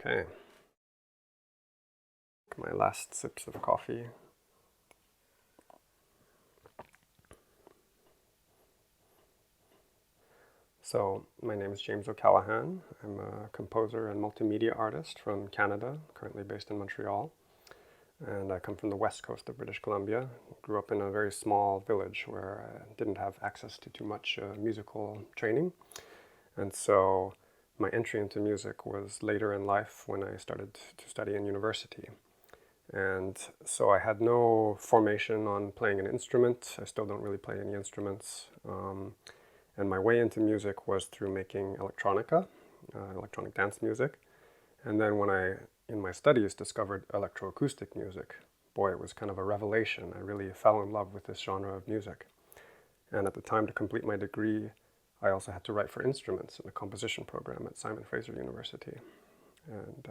Okay. My last sips of coffee. So, my name is James O'Callaghan. I'm a composer and multimedia artist from Canada, currently based in Montreal. And I come from the west coast of British Columbia. Grew up in a very small village where I didn't have access to too much musical training. And so my entry into music was later in life when I started to study in university. And so I had no formation on playing an instrument. I still don't really play any instruments. And my way into music was through making electronica, electronic dance music. And then when I, in my studies, discovered electroacoustic music, boy, it was kind of a revelation. I really fell in love with this genre of music. And at the time, to complete my degree, I also had to write for instruments in a composition program at Simon Fraser University. And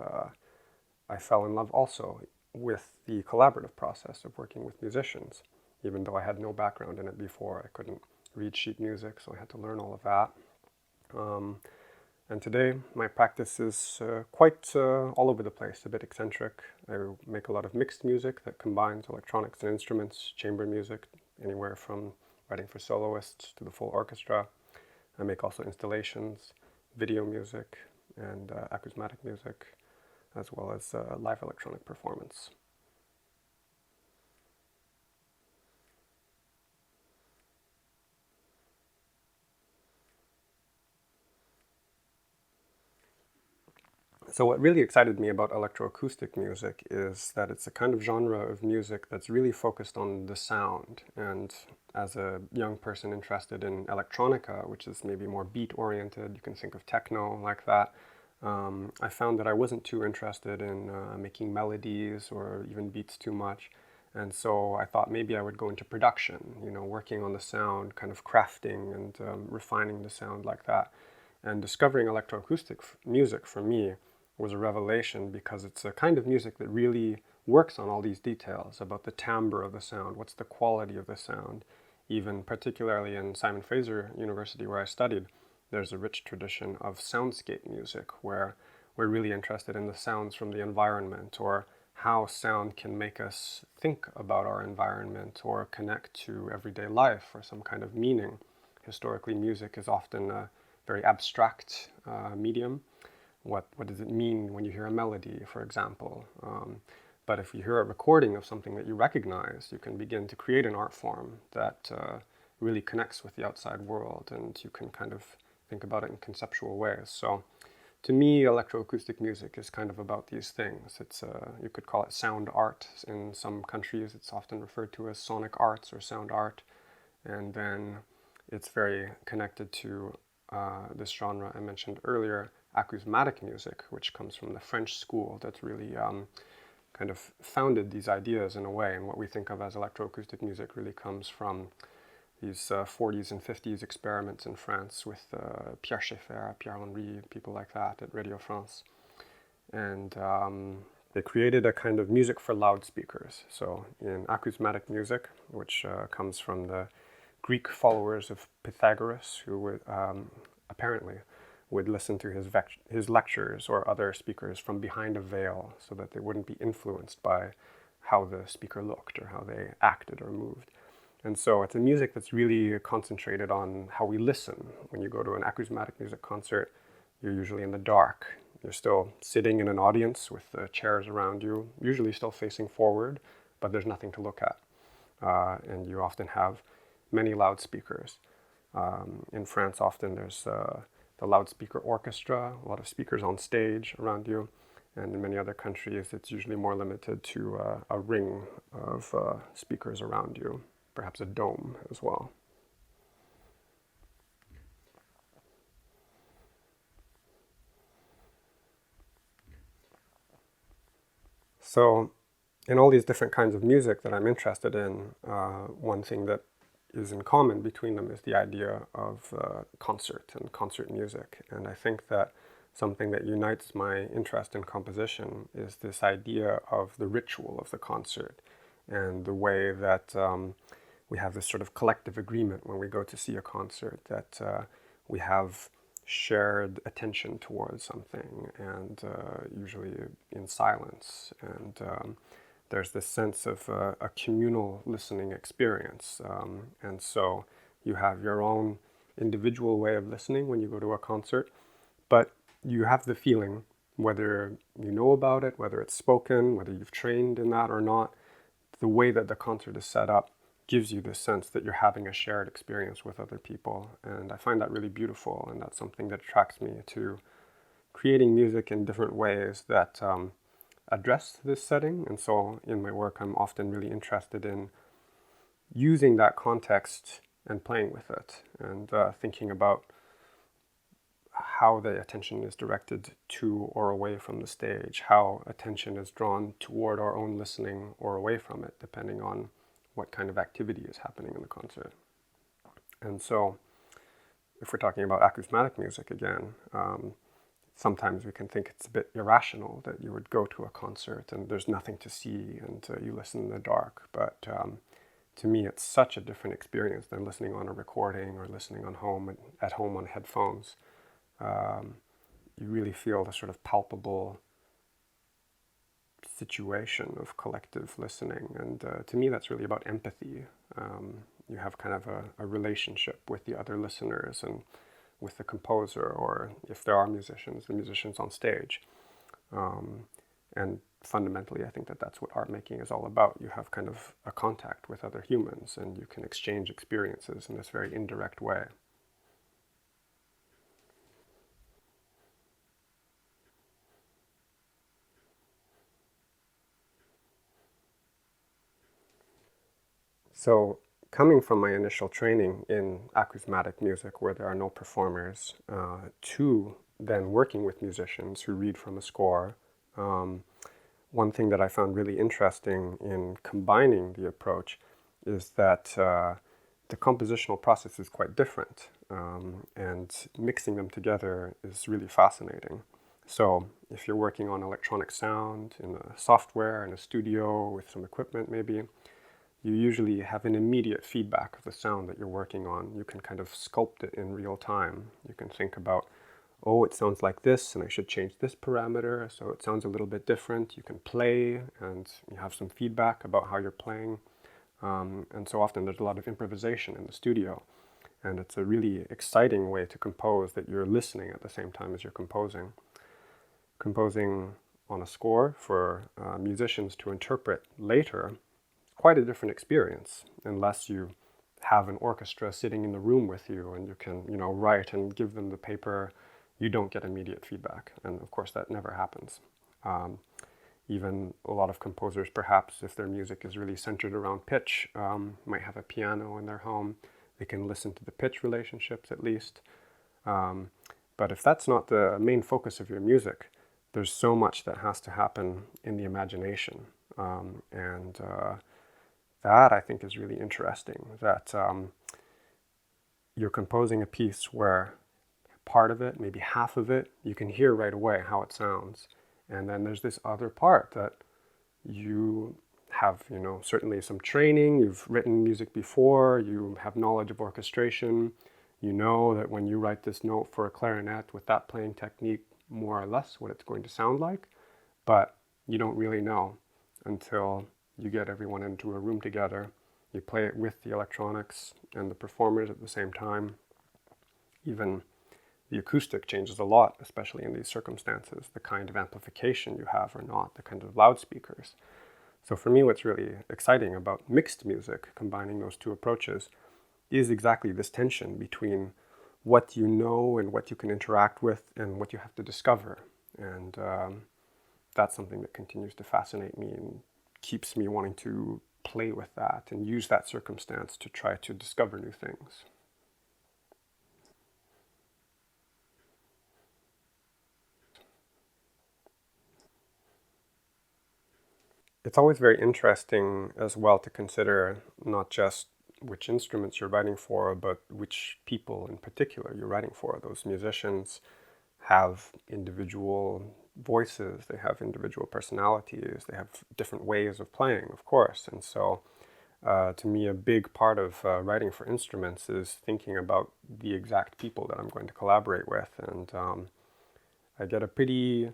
I fell in love also with the collaborative process of working with musicians. Even though I had no background in it before, I couldn't read sheet music, so I had to learn all of that. And today, my practice is quite all over the place, a bit eccentric. I make a lot of mixed music that combines electronics and instruments, chamber music, anywhere from writing for soloists to the full orchestra. I make also installations, video music, and acousmatic music, as well as live electronic performance. So what really excited me about electroacoustic music is that it's a kind of genre of music that's really focused on the sound. And as a young person interested in electronica, which is maybe more beat-oriented, you can think of techno like that, I found that I wasn't too interested in making melodies or even beats too much. And so I thought maybe I would go into production, working on the sound, kind of crafting and refining the sound like that. And discovering electroacoustic music for me was a revelation because it's a kind of music that really works on all these details about the timbre of the sound, what's the quality of the sound. Even particularly in Simon Fraser University where I studied, there's a rich tradition of soundscape music where we're really interested in the sounds from the environment or how sound can make us think about our environment or connect to everyday life or some kind of meaning. Historically, music is often a very abstract medium. What does it mean when you hear a melody, for example? But if you hear a recording of something that you recognize, you can begin to create an art form that really connects with the outside world, and you can kind of think about it in conceptual ways. So to me, electroacoustic music is kind of about these things. It's you could call it sound art. In some countries, it's often referred to as sonic arts or sound art. And then it's very connected to this genre I mentioned earlier, Acousmatic music, which comes from the French school that really kind of founded these ideas in a way. And what we think of as electroacoustic music really comes from these 40s and 50s experiments in France with Pierre Schaeffer, Pierre Henry, people like that at Radio France. And they created a kind of music for loudspeakers. So in acousmatic music, which comes from the Greek followers of Pythagoras, who would apparently would listen to his lectures or other speakers from behind a veil so that they wouldn't be influenced by how the speaker looked or how they acted or moved. And so it's a music that's really concentrated on how we listen. When you go to an acousmatic music concert, you're usually in the dark. You're still sitting in an audience with chairs around you, usually still facing forward, but there's nothing to look at. And you often have many loudspeakers. In France, often there's the loudspeaker orchestra, a lot of speakers on stage around you. And in many other countries, it's usually more limited to a ring of speakers around you, perhaps a dome as well. So in all these different kinds of music that I'm interested in, one thing that is in common between them is the idea of concert and concert music. And I think that something that unites my interest in composition is this idea of the ritual of the concert and the way that we have this sort of collective agreement when we go to see a concert that we have shared attention towards something, and usually in silence. And there's this sense of a communal listening experience. And so you have your own individual way of listening when you go to a concert, but you have the feeling, whether you know about it, whether it's spoken, whether you've trained in that or not, the way that the concert is set up gives you this sense that you're having a shared experience with other people. And I find that really beautiful, and that's something that attracts me to creating music in different ways that address this setting. And so in my work, I'm often really interested in using that context and playing with it, and thinking about how the attention is directed to or away from the stage, how attention is drawn toward our own listening or away from it, depending on what kind of activity is happening in the concert. And so, if we're talking about acousmatic music again, sometimes we can think it's a bit irrational that you would go to a concert and there's nothing to see and you listen in the dark. But to me, it's such a different experience than listening on a recording or listening at home on headphones. You really feel the sort of palpable situation of collective listening. And to me, that's really about empathy. You have kind of a relationship with the other listeners and with the composer, or if there are musicians, the musicians on stage. And fundamentally, I think that that's what art making is all about. You have kind of a contact with other humans, and you can exchange experiences in this very indirect way. So, coming from my initial training in acousmatic music, where there are no performers, to then working with musicians who read from a score, one thing that I found really interesting in combining the approach is that the compositional process is quite different, and mixing them together is really fascinating. So if you're working on electronic sound in a software, in a studio with some equipment maybe, you usually have an immediate feedback of the sound that you're working on. You can kind of sculpt it in real time. You can think about, oh, it sounds like this, and I should change this parameter, so it sounds a little bit different. You can play, and you have some feedback about how you're playing. And so often there's a lot of improvisation in the studio. And it's a really exciting way to compose, that you're listening at the same time as you're composing. Composing on a score for musicians to interpret later, quite a different experience, unless you have an orchestra sitting in the room with you and you can, write and give them the paper. You don't get immediate feedback, and of course that never happens. Even a lot of composers, perhaps if their music is really centered around pitch, might have a piano in their home. They can listen to the pitch relationships at least. But if that's not the main focus of your music, there's so much that has to happen in the imagination. And that I think is really interesting, that you're composing a piece where part of it, maybe half of it, you can hear right away how it sounds. And then there's this other part that you have, certainly some training, you've written music before, you have knowledge of orchestration, you know that when you write this note for a clarinet with that playing technique, more or less what it's going to sound like, but you don't really know until you get everyone into a room together, you play it with the electronics and the performers at the same time. Even the acoustic changes a lot, especially in these circumstances, the kind of amplification you have or not, the kind of loudspeakers. So for me, what's really exciting about mixed music, combining those two approaches, is exactly this tension between what you know and what you can interact with and what you have to discover. And that's something that continues to fascinate me and keeps me wanting to play with that and use that circumstance to try to discover new things. It's always very interesting as well to consider not just which instruments you're writing for, but which people in particular you're writing for. Those musicians have individual voices, they have individual personalities, they have different ways of playing, of course. And so To me, a big part of writing for instruments is thinking about the exact people that I'm going to collaborate with. And I get a pretty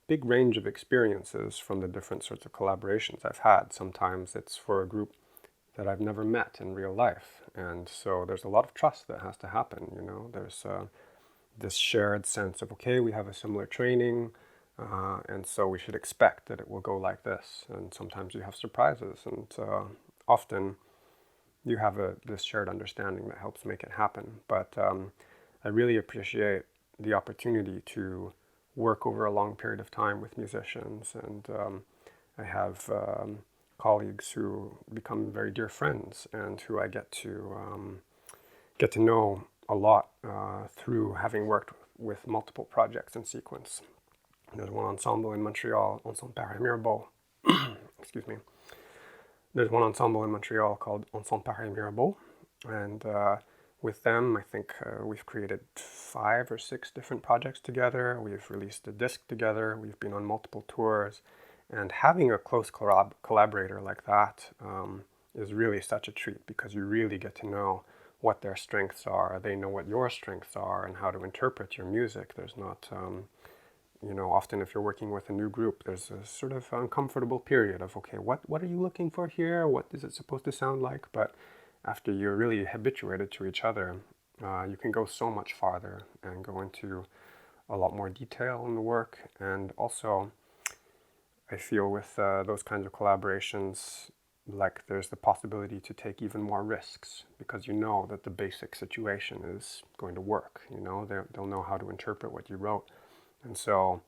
big range of experiences from the different sorts of collaborations I've had. Sometimes it's for a group that I've never met in real life. And so there's a lot of trust that has to happen, you know. There's this shared sense of, okay, we have a similar training, and so we should expect that it will go like this. And sometimes you have surprises, and often you have this shared understanding that helps make it happen. But I really appreciate the opportunity to work over a long period of time with musicians, and I have colleagues who become very dear friends and who I get to know a lot through having worked with multiple projects in sequence. There's one ensemble in Montreal, Ensemble Paris Mirabeau. Excuse me. There's one ensemble in Montreal called Ensemble Paris Mirabeau, and with them, I think we've created 5 or 6 different projects together. We've released a disc together. We've been on multiple tours, and having a close collaborator like that is really such a treat, because you really get to know what their strengths are. They know what your strengths are and how to interpret your music. There's not, often if you're working with a new group, there's a sort of uncomfortable period of, okay, what are you looking for here? What is it supposed to sound like? But after you're really habituated to each other, you can go so much farther and go into a lot more detail in the work. And also, I feel with those kinds of collaborations, like there's the possibility to take even more risks, because you know that the basic situation is going to work. They'll know how to interpret what you wrote. And so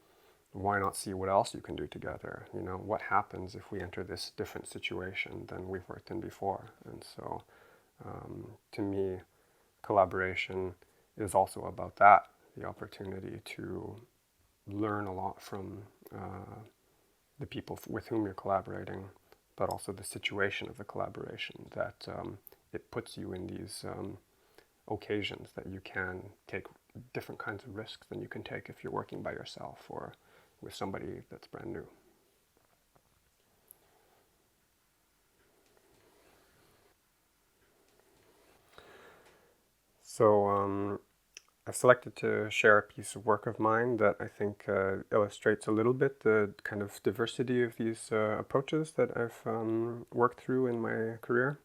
why not see what else you can do together? What happens if we enter this different situation than we've worked in before? And so to me, collaboration is also about that, the opportunity to learn a lot from the people with whom you're collaborating, but also the situation of the collaboration, that it puts you in these occasions that you can take different kinds of risks than you can take if you're working by yourself or with somebody that's brand new. So I've selected to share a piece of work of mine that I think illustrates a little bit the kind of diversity of these approaches that I've worked through in my career.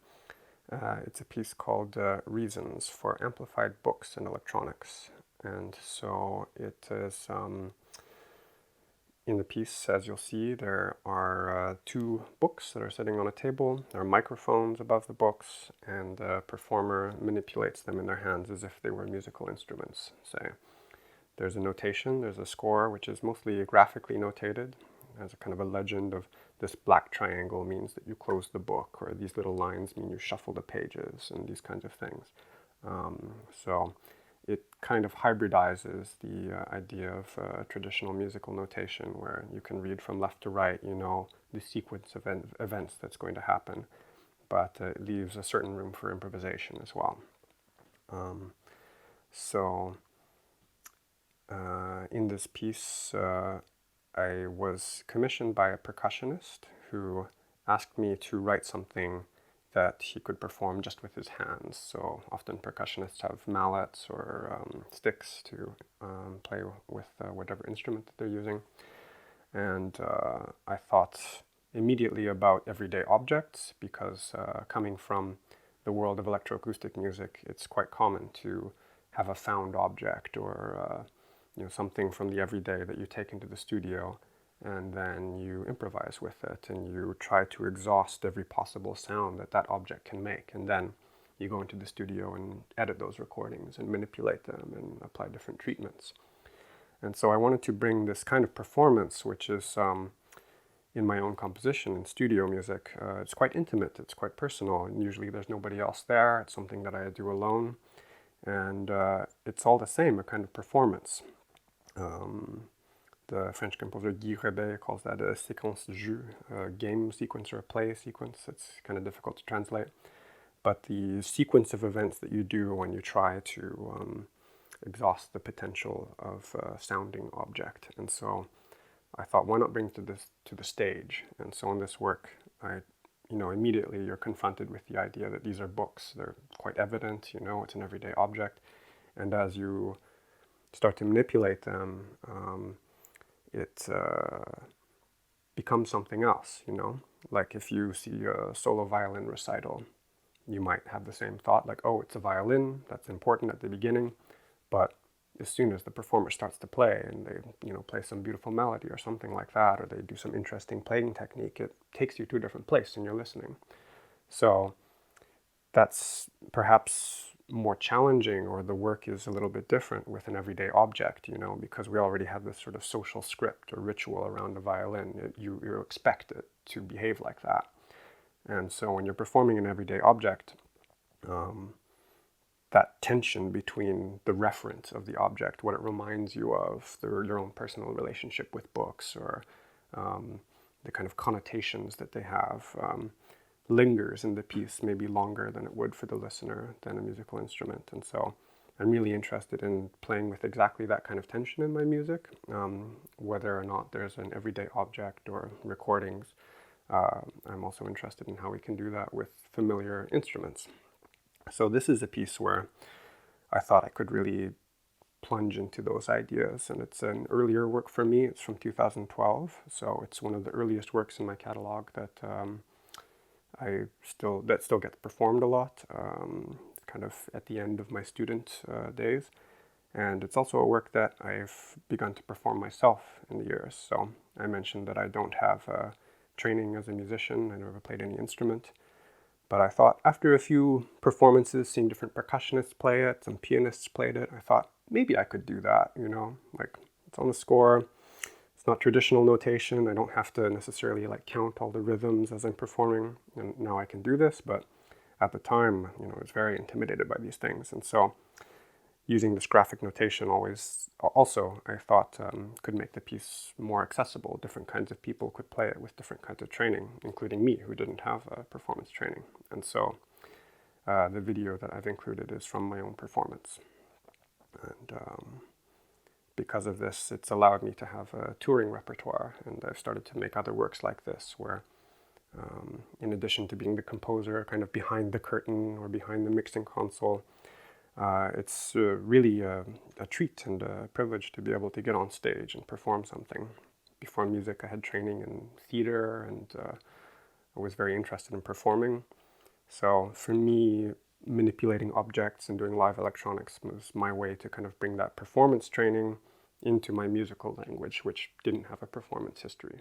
It's a piece called Reasons for Amplified Books and Electronics. And so it is, in the piece, as you'll see, there are 2 books that are sitting on a table. There are microphones above the books, and the performer manipulates them in their hands as if they were musical instruments, say. There's a notation, there's a score, which is mostly graphically notated, as a kind of a legend of this black triangle means that you close the book, or these little lines mean you shuffle the pages, and these kinds of things. So it kind of hybridizes the idea of traditional musical notation, where you can read from left to right, the sequence of events that's going to happen, but it leaves a certain room for improvisation as well. So in this piece, I was commissioned by a percussionist who asked me to write something that he could perform just with his hands. So often percussionists have mallets or sticks to play with whatever instrument that they're using. And I thought immediately about everyday objects, because coming from the world of electroacoustic music, it's quite common to have a found object or something from the everyday that you take into the studio, and then you improvise with it, and you try to exhaust every possible sound that object can make, and then you go into the studio and edit those recordings and manipulate them and apply different treatments. And so I wanted to bring this kind of performance, which is in my own composition in studio music. It's quite intimate, it's quite personal, and usually there's nobody else there. It's something that I do alone, and it's all the same, a kind of performance. The French composer Guy Rebet calls that a séquence jeu, a game sequence or a play sequence. It's kind of difficult to translate. But the sequence of events that you do when you try to exhaust the potential of a sounding object. And so I thought, why not bring this to the stage? And so in this work, I immediately you're confronted with the idea that these are books. They're quite evident, it's an everyday object. And as you start to manipulate them, it becomes something else, Like if you see a solo violin recital, you might have the same thought, like, oh, it's a violin, that's important at the beginning, but as soon as the performer starts to play and they, play some beautiful melody or something like that, or they do some interesting playing technique, it takes you to a different place and you're listening. So that's perhaps more challenging, or the work is a little bit different with an everyday object, because we already have this sort of social script or ritual around a violin. You expect it to behave like that. And so when you're performing an everyday object, that tension between the reference of the object, what it reminds you of, your own personal relationship with books, or the kind of connotations that they have, lingers in the piece maybe longer than it would for the listener than a musical instrument. And so I'm really interested in playing with exactly that kind of tension in my music, whether or not there's an everyday object or recordings. I'm also interested in how we can do that with familiar instruments. So this is a piece where I thought I could really plunge into those ideas, and it's an earlier work for me. It's from 2012, so it's one of the earliest works in my catalog that still gets performed a lot, kind of at the end of my student days. And it's also a work that I've begun to perform myself in the years. So I mentioned that I don't have training as a musician. I never played any instrument. But I thought after a few performances, seeing different percussionists play it, some pianists played it, I thought maybe I could do that, like it's on the score. It's not traditional notation. I don't have to necessarily like count all the rhythms as I'm performing. And now I can do this, but at the time, I was very intimidated by these things. And so using this graphic notation also, I thought, could make the piece more accessible. Different kinds of people could play it with different kinds of training, including me, who didn't have performance training. And so the video that I've included is from my own performance. And because of this, it's allowed me to have a touring repertoire, and I've started to make other works like this, where in addition to being the composer, kind of behind the curtain or behind the mixing console, it's really a treat and a privilege to be able to get on stage and perform something. Before music, I had training in theater, and I was very interested in performing. So for me, manipulating objects and doing live electronics was my way to kind of bring that performance training into my musical language, which didn't have a performance history.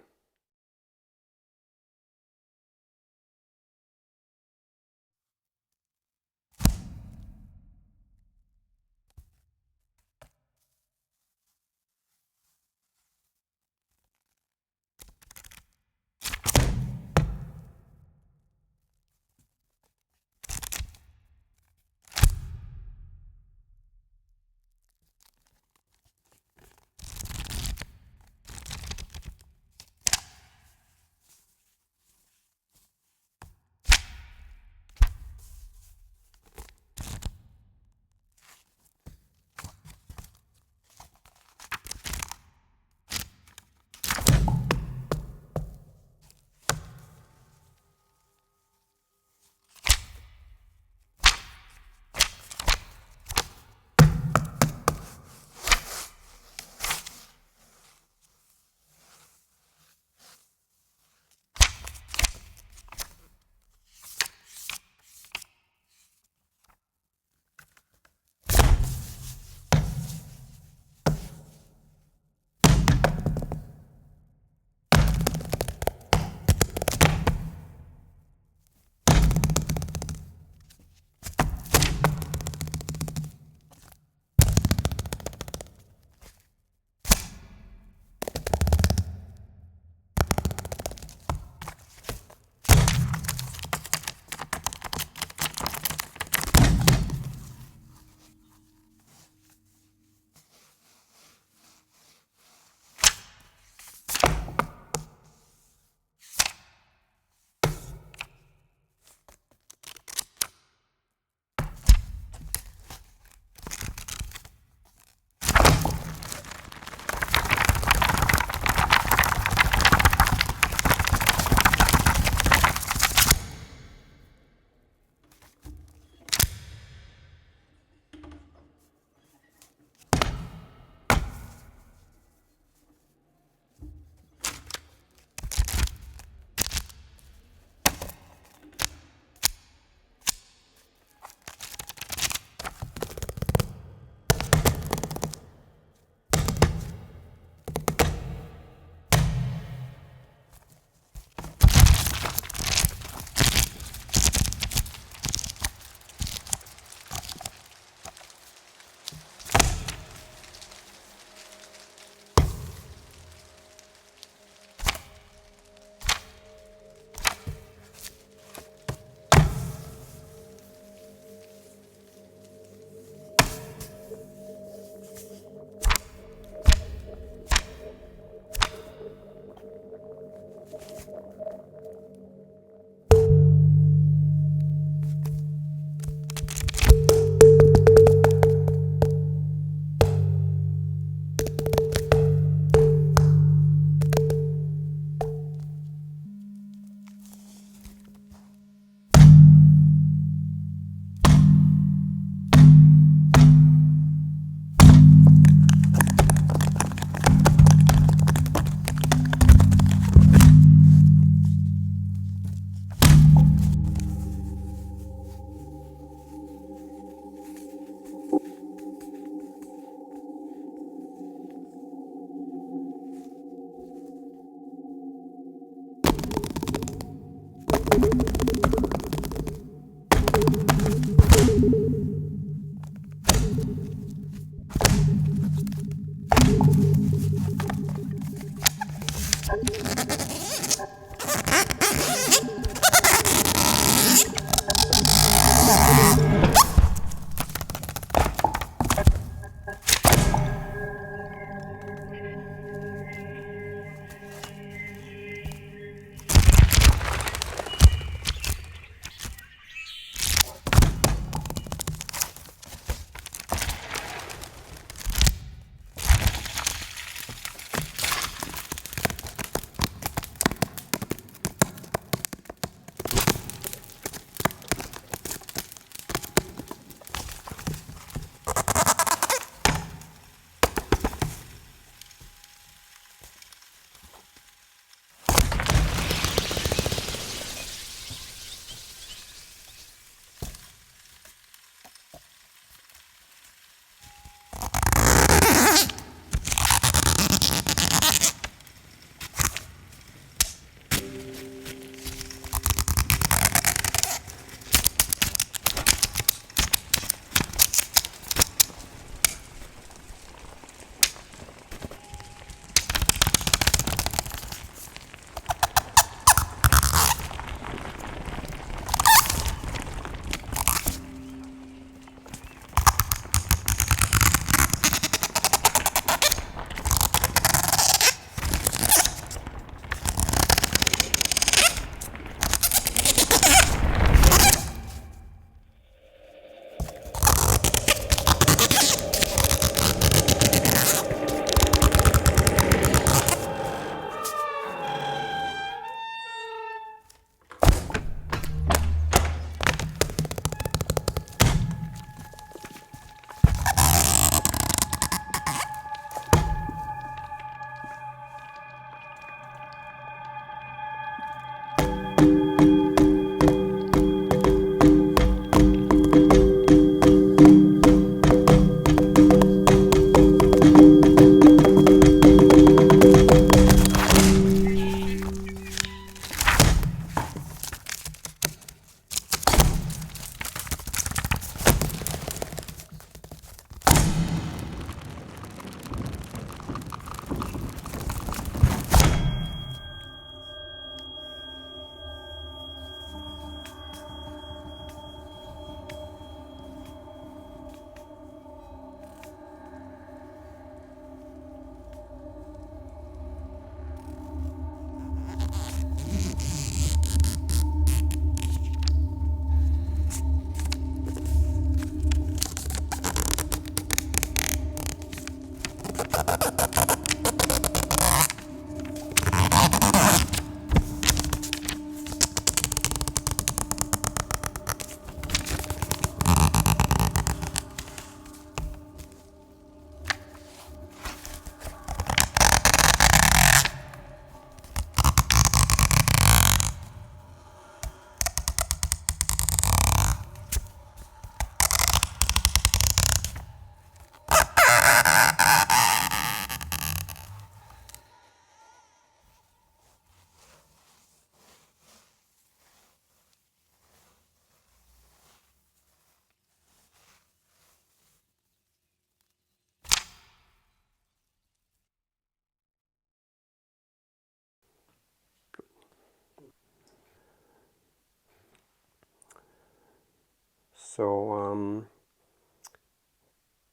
So,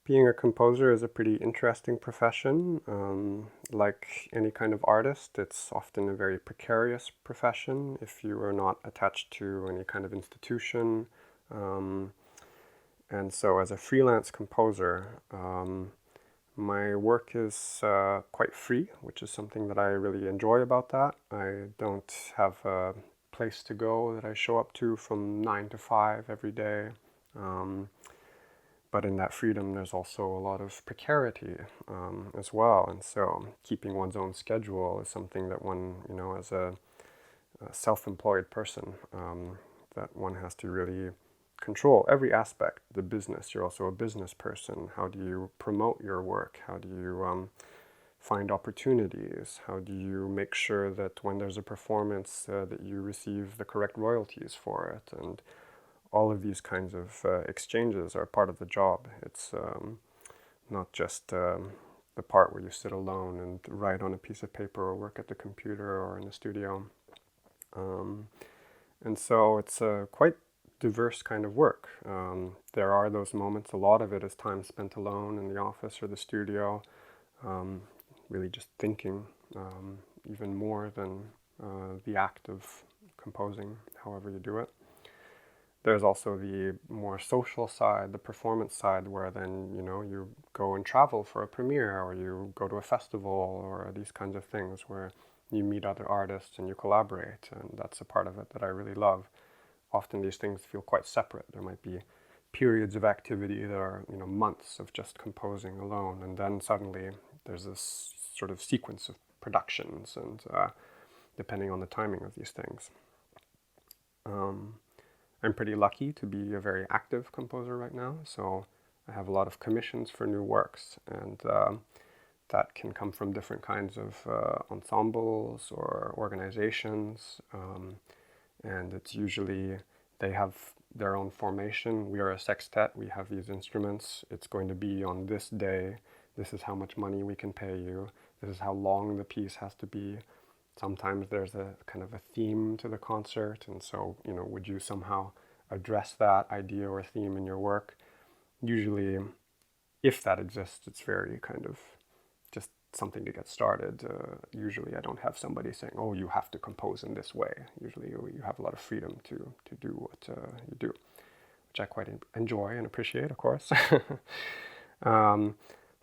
being a composer is a pretty interesting profession. Like any kind of artist, it's often a very precarious profession if you are not attached to any kind of institution. Um, and so, as a freelance composer, my work is quite free, which is something that I really enjoy about that. I don't have a place to go that I show up to from 9 to 5 every day. But in that freedom, there's also a lot of precarity as well. And so keeping one's own schedule is something that one, as a self-employed person, that one has to really control every aspect. The business, you're also a business person. How do you promote your work? How do you find opportunities? How do you make sure that when there's a performance that you receive the correct royalties for it? And all of these kinds of exchanges are part of the job. It's not just the part where you sit alone and write on a piece of paper or work at the computer or in the studio. And so it's a quite diverse kind of work. There are those moments, a lot of it is time spent alone in the office or the studio, really just thinking, even more than the act of composing, however you do it. There's also the more social side, the performance side, where then, you go and travel for a premiere, or you go to a festival, or these kinds of things where you meet other artists and you collaborate, and that's a part of it that I really love. Often these things feel quite separate. There might be periods of activity that are, months of just composing alone, and then suddenly there's this sort of sequence of productions, and depending on the timing of these things. I'm pretty lucky to be a very active composer right now, so I have a lot of commissions for new works, and that can come from different kinds of ensembles or organizations, and it's usually they have their own formation. We are a sextet, we have these instruments, it's going to be on this day, this is how much money we can pay you, this is how long the piece has to be. Sometimes there's a kind of a theme to the concert, and so, would you somehow address that idea or theme in your work? Usually, if that exists, it's very kind of just something to get started. Usually I don't have somebody saying, oh, you have to compose in this way. Usually you have a lot of freedom to do what you do, which I quite enjoy and appreciate, of course.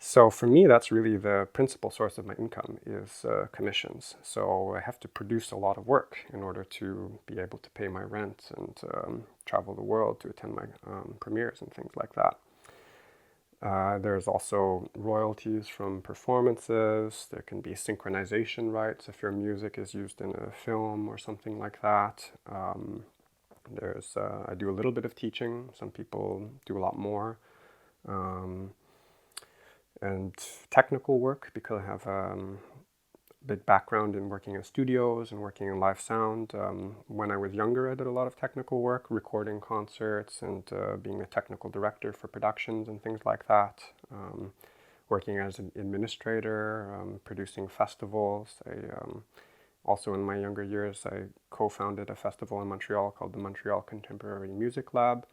So for me, that's really the principal source of my income is commissions. So I have to produce a lot of work in order to be able to pay my rent and travel the world to attend my premieres and things like that. There's also royalties from performances. There can be synchronization rights if your music is used in a film or something like that. I do a little bit of teaching. Some people do a lot more. And technical work, because I have a big background in working in studios and working in live sound. When I was younger, I did a lot of technical work, recording concerts and being a technical director for productions and things like that. Working as an administrator, producing festivals. Also in my younger years, I co-founded a festival in Montreal called the Montreal Contemporary Music Lab.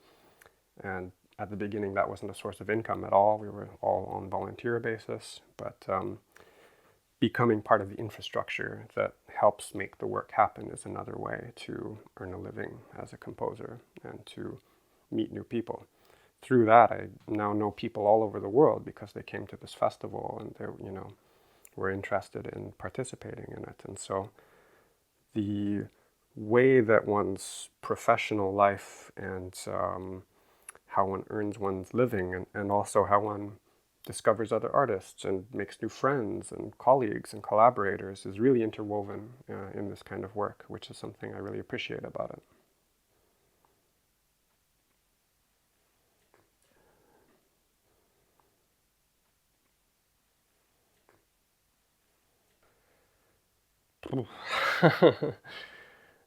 And at the beginning, that wasn't a source of income at all. We were all on volunteer basis, but becoming part of the infrastructure that helps make the work happen is another way to earn a living as a composer and to meet new people. through that, I now know people all over the world because they came to this festival and they, were interested in participating in it. And so the way that one's professional life and how one earns one's living, and also how one discovers other artists and makes new friends and colleagues and collaborators is really interwoven in this kind of work, which is something I really appreciate about it.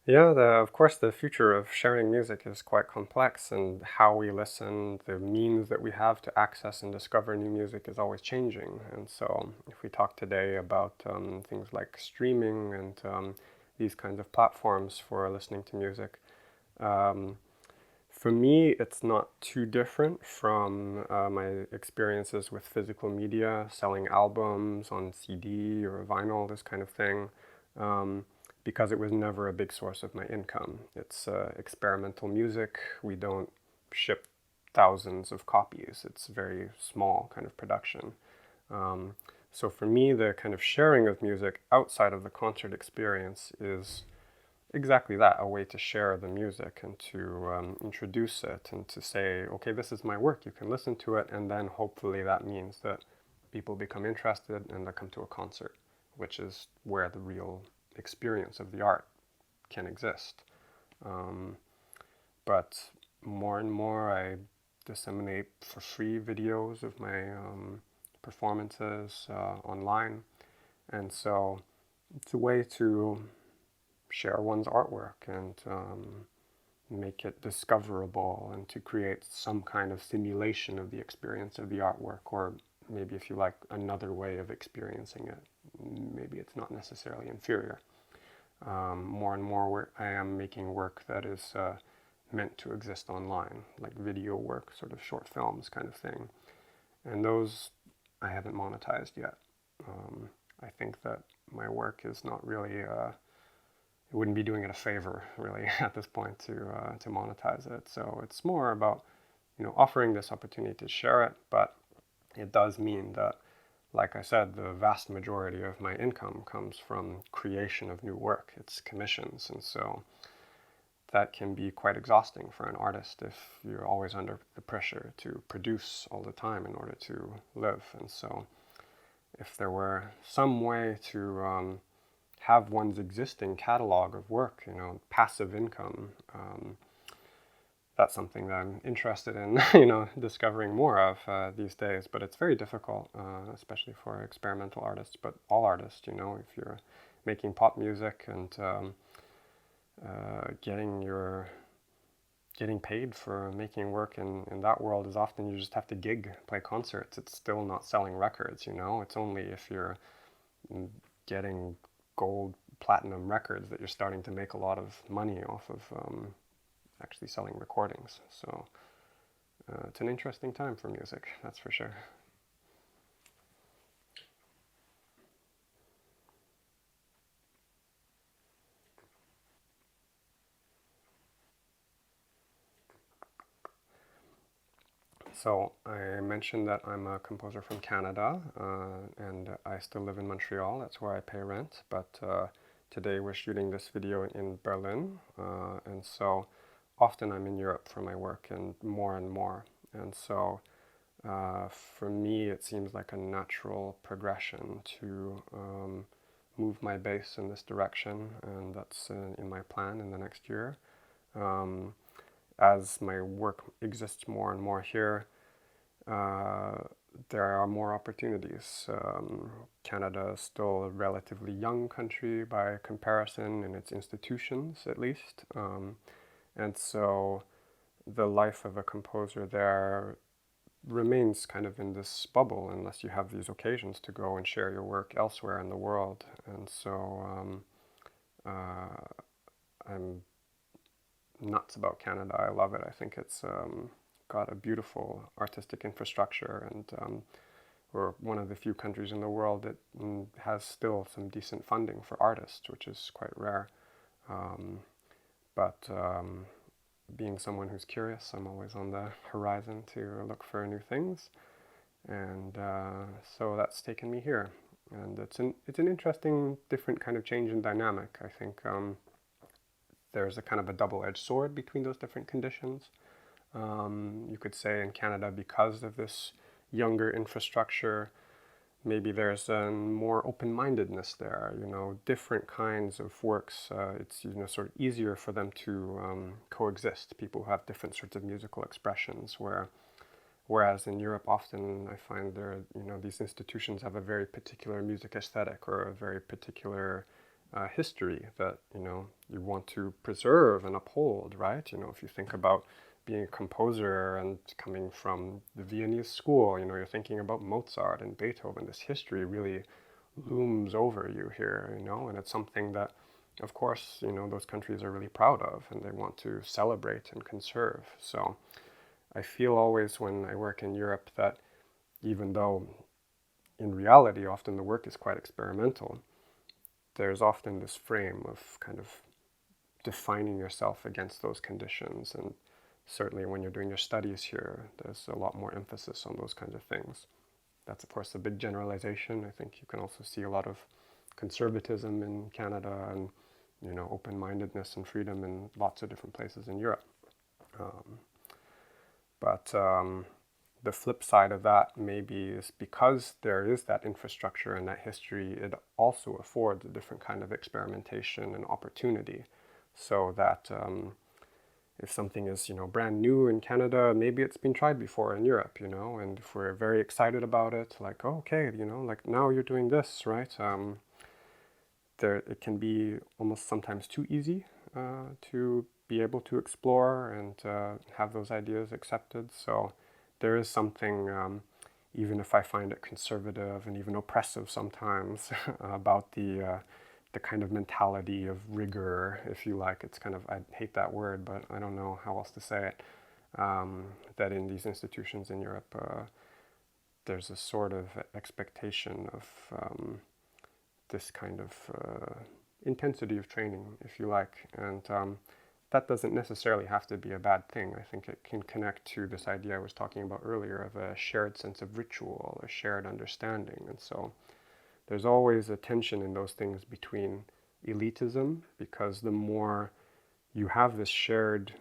Yeah, of course, the future of sharing music is quite complex, and how we listen, the means that we have to access and discover new music is always changing. And so, if we talk today about things like streaming and these kinds of platforms for listening to music, um, for me, it's not too different from my experiences with physical media, selling albums on CD or vinyl, this kind of thing. Because it was never a big source of my income. It's experimental music. We don't ship thousands of copies. It's very small kind of production. So for me, the kind of sharing of music outside of the concert experience is exactly that, a way to share the music and to introduce it and to say, okay, this is my work, you can listen to it, and then hopefully that means that people become interested and they come to a concert, which is where the real experience of the art can exist. But more and more I disseminate for free videos of my performances online, and so it's a way to share one's artwork and make it discoverable and to create some kind of simulation of the experience of the artwork, or maybe, if you like, another way of experiencing it. Maybe it's not necessarily inferior. More and more I am making work that is meant to exist online, like video work, sort of short films kind of thing. And those I haven't monetized yet. I think that my work is not really, it wouldn't be doing it a favor, really, at this point to monetize it. So it's more about, offering this opportunity to share it, but it does mean that, like I said, the vast majority of my income comes from creation of new work. It's commissions, and so that can be quite exhausting for an artist if you're always under the pressure to produce all the time in order to live. And so if there were some way to have one's existing catalog of work, passive income, that's something that I'm interested in, discovering more of these days. But it's very difficult, especially for experimental artists, but all artists, if you're making pop music and getting paid for making work in that world is often you just have to gig, play concerts. It's still not selling records, It's only if you're getting gold, platinum records that you're starting to make a lot of money off of actually selling recordings. So it's an interesting time for music, that's for sure. So I mentioned that I'm a composer from Canada, and I still live in Montreal. That's where I pay rent. But today we're shooting this video in Berlin, and so often I'm in Europe for my work, and more. And so for me, it seems like a natural progression to move my base in this direction, and that's in my plan in the next year. As my work exists more and more here, there are more opportunities. Canada is still a relatively young country by comparison in its institutions, at least. And so the life of a composer there remains kind of in this bubble unless you have these occasions to go and share your work elsewhere in the world. And so I'm nuts about Canada. I love it. I think it's got a beautiful artistic infrastructure, and we're one of the few countries in the world that has still some decent funding for artists, which is quite rare. But being someone who's curious, I'm always on the horizon to look for new things. And so that's taken me here. And it's an interesting, different kind of change in dynamic. I think there's a kind of a double-edged sword between those different conditions. You could say in Canada, because of this younger infrastructure, maybe there's a more open-mindedness there, different kinds of works. It's, sort of easier for them to coexist, people who have different sorts of musical expressions, whereas in Europe, often I find these institutions have a very particular music aesthetic or a very particular history that, you want to preserve and uphold, right? If you think about being a composer and coming from the Viennese school, you're thinking about Mozart and Beethoven. This history really looms over you here, and it's something that, of course, those countries are really proud of and they want to celebrate and conserve. So I feel always when I work in Europe that even though in reality often the work is quite experimental, there's often this frame of kind of defining yourself against those conditions. And certainly when you're doing your studies here, there's a lot more emphasis on those kinds of things. That's, of course, a big generalization. I think you can also see a lot of conservatism in Canada and, open-mindedness and freedom in lots of different places in Europe. But the flip side of that maybe is because there is that infrastructure and that history, it also affords a different kind of experimentation and opportunity. So that if something is, brand new in Canada, maybe it's been tried before in Europe, and if we're very excited about it, like, oh, okay, like now you're doing this, right? It can be almost sometimes too easy to be able to explore and have those ideas accepted. So there is something, even if I find it conservative and even oppressive sometimes, about the kind of mentality of rigor, if you like. It's kind of, I hate that word, but I don't know how else to say it, that in these institutions in Europe, there's a sort of expectation of this kind of intensity of training, if you like. And that doesn't necessarily have to be a bad thing. I think it can connect to this idea I was talking about earlier of a shared sense of ritual, a shared understanding. And so there's always a tension in those things between elitism, because the more you have this shared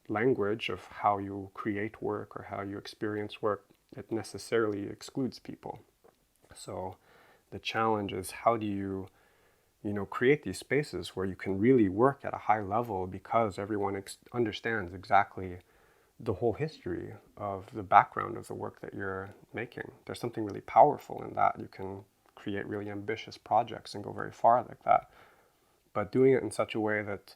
language of how you create work or how you experience work, it necessarily excludes people. So the challenge is, how do you create these spaces where you can really work at a high level because everyone understands exactly the whole history of the background of the work that you're making. There's something really powerful in that. You can create really ambitious projects and go very far like that. But doing it in such a way that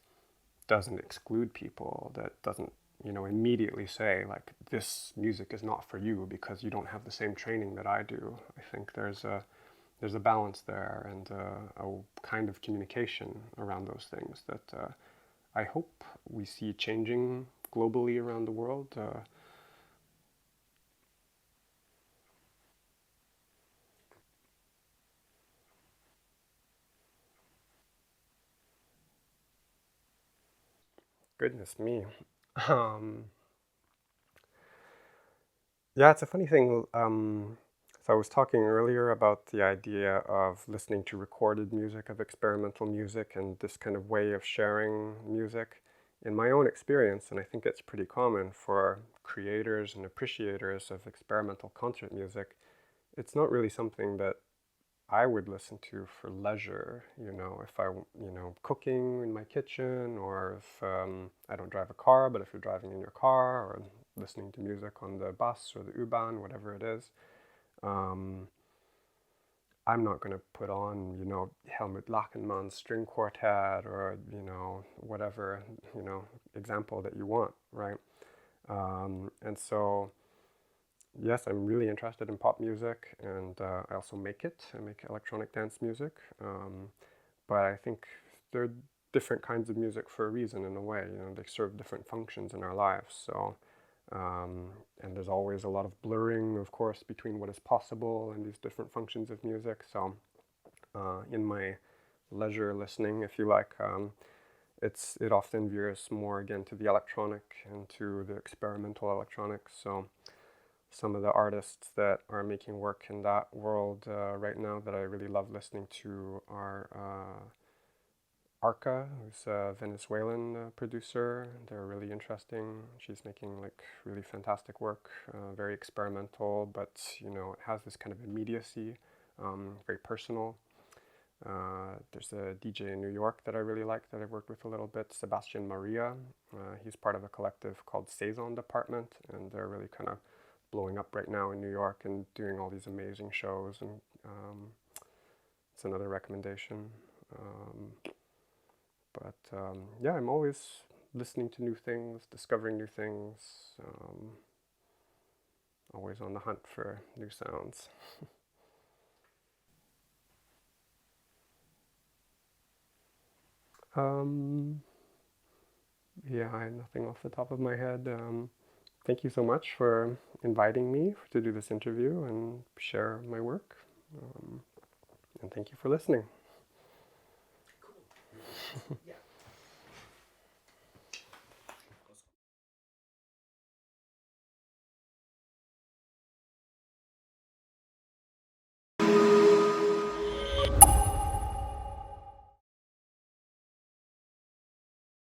doesn't exclude people, that doesn't, immediately say, like, this music is not for you because you don't have the same training that I do. I think there's a balance there and a kind of communication around those things that I hope we see changing globally around the world. Goodness me. Um, yeah, it's a funny thing. So I was talking earlier about the idea of listening to recorded music, of experimental music, and this kind of way of sharing music. In my own experience, and I think it's pretty common for creators and appreciators of experimental concert music, it's not really something that I would listen to for leisure, if I, cooking in my kitchen, or if I don't drive a car, but if you're driving in your car, or listening to music on the bus or the U-Bahn, whatever it is. I'm not going to put on, Helmut Lachenmann's string quartet or, whatever, example that you want, right? And so, yes, I'm really interested in pop music, and I also make it. I make electronic dance music. But I think they're different kinds of music for a reason, in a way. They serve different functions in our lives. So, and there's always a lot of blurring, of course, between what is possible and these different functions of music. So in my leisure listening, if you like, it often veers more again to the electronic and to the experimental electronics. So some of the artists that are making work in that world right now that I really love listening to are Arca, who's a Venezuelan producer. They're really interesting. She's making like really fantastic work, very experimental, but you know, it has this kind of immediacy, very personal. There's a DJ in New York that I really like that I've worked with a little bit, Sebastian Maria. He's part of a collective called Saison Department, and they're really kind of blowing up right now in New York and doing all these amazing shows. And it's another recommendation. Yeah, I'm always listening to new things, discovering new things, always on the hunt for new sounds. Um, yeah, I have nothing off the top of my head. Thank you so much for inviting me to do this interview and share my work. Um, and thank you for listening. Cool. Yeah.